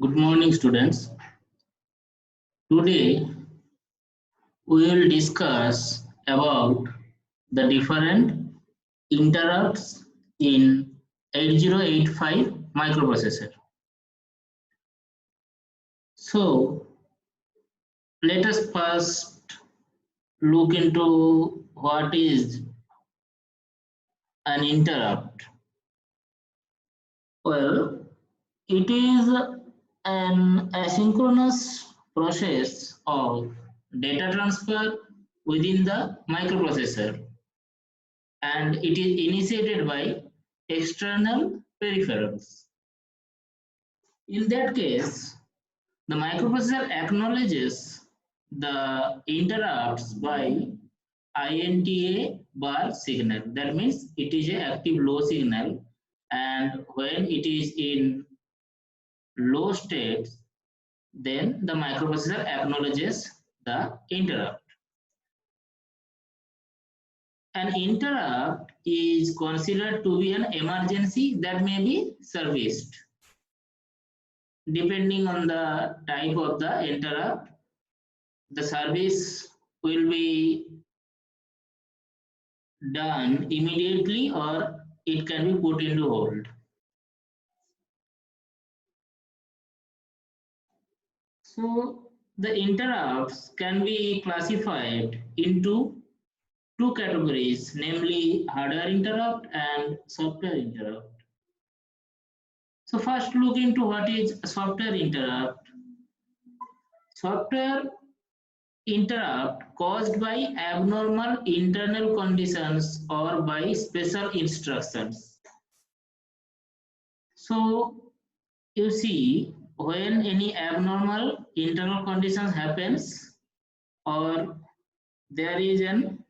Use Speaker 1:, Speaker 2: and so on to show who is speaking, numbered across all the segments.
Speaker 1: Good morning, students. Today we will discuss about the different interrupts in 8085 microprocessor. So let us first look into what is an interrupt. Well, it is an asynchronous process of data transfer within the microprocessor, and it is initiated by external peripherals. In that case, the microprocessor acknowledges the interrupts by INTA bar signal. That means it is an active low signal, and when it is in low state, then the microprocessor acknowledges the interrupt. An interrupt is considered to be an emergency that may be serviced. Depending on the type of the interrupt, the service will be done immediately or it can be put into hold. So the interrupts can be classified into two categories, namely hardware interrupt and software interrupt. So first look into what is software interrupt. Software interrupt caused by abnormal internal conditions or by special instructions. So you see, when any abnormal internal conditions happens or there is an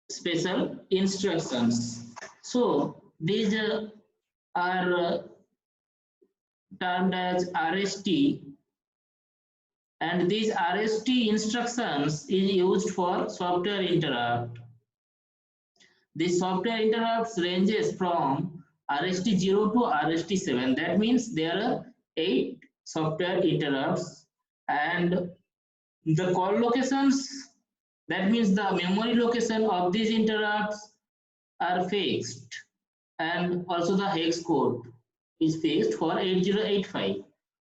Speaker 1: special instructions. So these are termed as RST, and these RST instructions is used for software interrupt. This software interrupts ranges from RST0 to RST7. That means there are 8 software interrupts, and the call locations, that means the memory location of these interrupts are fixed, and also the hex code is fixed for 8085.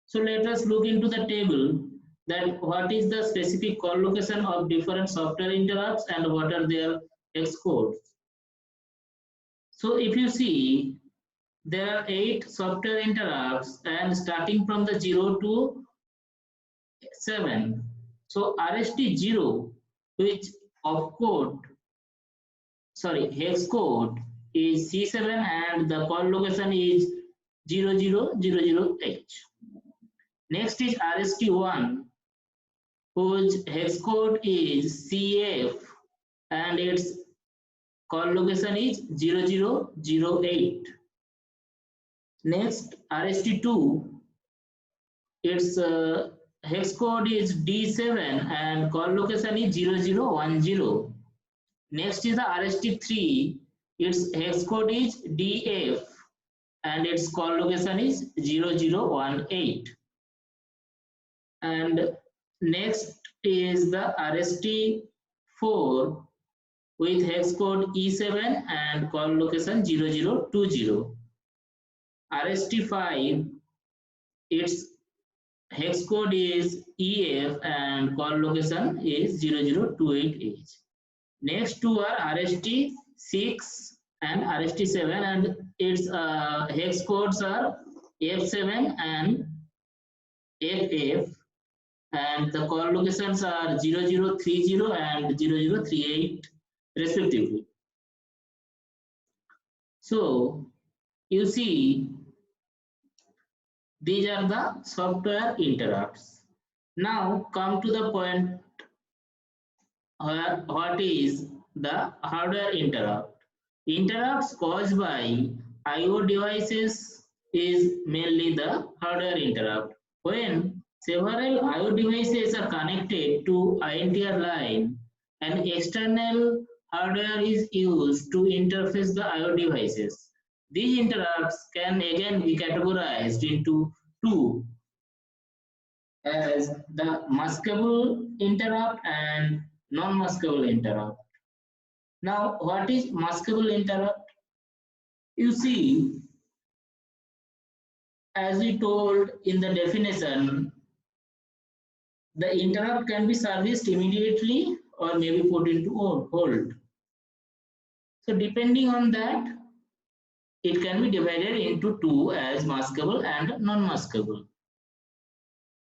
Speaker 1: So let us look into the table that what is the specific call location of different software interrupts and what are their hex codes. So if you see, there are 8 software interrupts and starting from the 0 to 7. So RST0, which hex code is C7 and the call location is 0000H. Next is RST1, whose hex code is CF and its call location is 0008. Next, RST2, its hex code is D7 and call location is 0010. Next is the RST3, its hex code is DF and its call location is 0018. And next is the RST4 with hex code E7 and call location 0020. RST5, its hex code is EF and call location is 0028H. Next two are RST6 and RST7 and its hex codes are F7 and FF, and the call locations are 0030 and 0038 respectively. So you see, these are the software interrupts. Now come to the point, what is the hardware interrupt? Interrupts caused by I/O devices is mainly the hardware interrupt. When several I/O devices are connected to INTR line, an external hardware is used to interface the I/O devices. These interrupts can again be categorized into two, as the maskable interrupt and non-maskable interrupt. Now, what is maskable interrupt? You see, as we told in the definition, the interrupt can be serviced immediately or maybe put into hold. So depending on that, it can be divided into two, as maskable and non-maskable.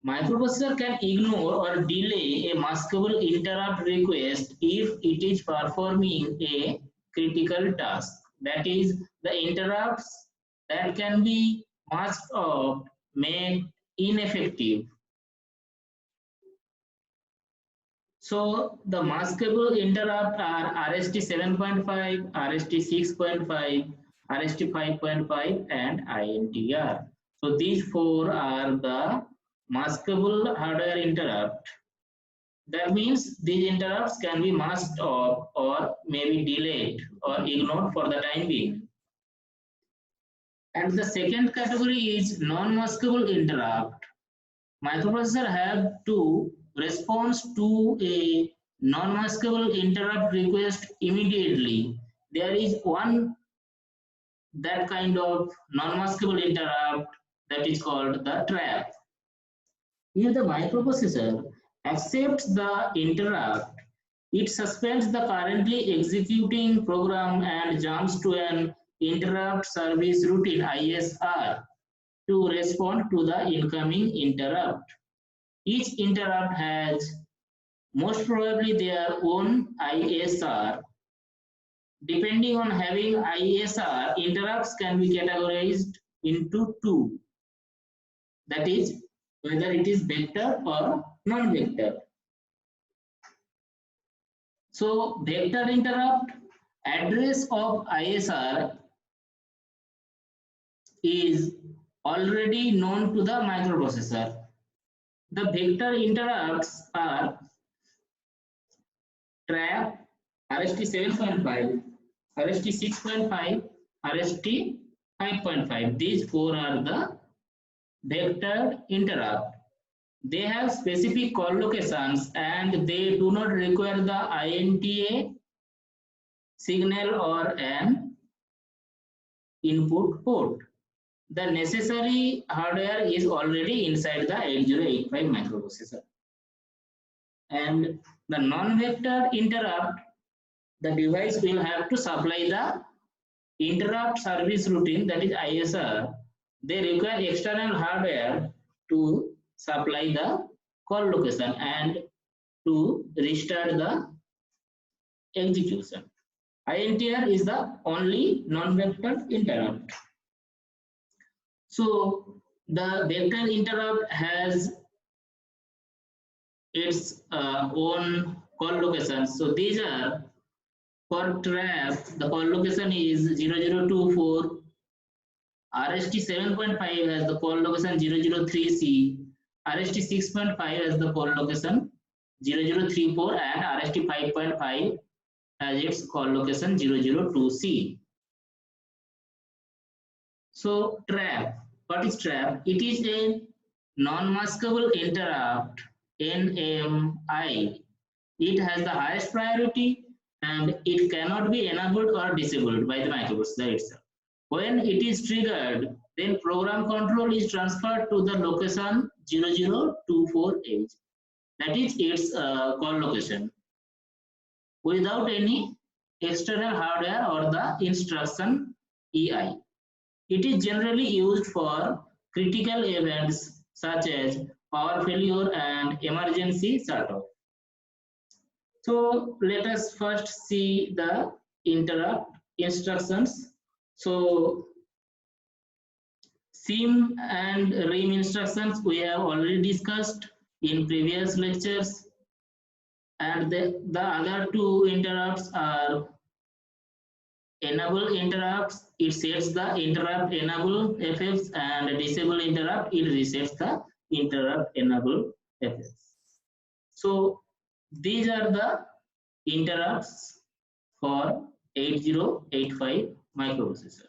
Speaker 1: Microprocessor can ignore or delay a maskable interrupt request if it is performing a critical task. That is, the interrupts that can be masked off made ineffective. So the maskable interrupt are RST 7.5, RST 6.5, RST 5.5 and INTR. So these four are the maskable hardware interrupt. That means these interrupts can be masked off or maybe delayed or ignored for the time being. And the second category is non-maskable interrupt. Microprocessor have to respond to a non-maskable interrupt request immediately. There is one that kind of non-maskable interrupt that is called the trap. If the microprocessor accepts the interrupt, it suspends the currently executing program and jumps to an interrupt service routine ISR to respond to the incoming interrupt. Each interrupt has most probably their own ISR. Depending on having ISR, interrupts can be categorized into two. That is, whether it is vector or non-vector. So, vector interrupt, address of ISR is already known to the microprocessor. The vector interrupts are trap, RST 7.5, RST 6.5, RST 5.5. These four are the vector interrupt. They have specific call locations and they do not require the INTA signal or an input port. The necessary hardware is already inside the 8085 microprocessor. And the non-vector interrupt, the device will have to supply the interrupt service routine, that is ISR. They require external hardware to supply the call location and to restart the execution. INTR is the only non-vector interrupt. So the vector interrupt has its own call locations. So these are, for trap, the call location is 0024. RST 7.5 has the call location 003C. RST 6.5 has the call location 0034 and RST 5.5 has its call location 002C. So trap, what is trap? It is a non-maskable interrupt, NMI. It has the highest priority and it cannot be enabled or disabled by the microprocessor itself. When it is triggered, then program control is transferred to the location 0024H. That is its call location, without any external hardware or the instruction EI. It is generally used for critical events such as power failure and emergency shut-off. So let us first see the interrupt instructions. So SIM and RIM instructions we have already discussed in previous lectures, and the other two interrupts are enable interrupts. It sets the interrupt enable FFs, and disable interrupt, it resets the interrupt enable FFs. So these are the interrupts for 8085 microprocessor.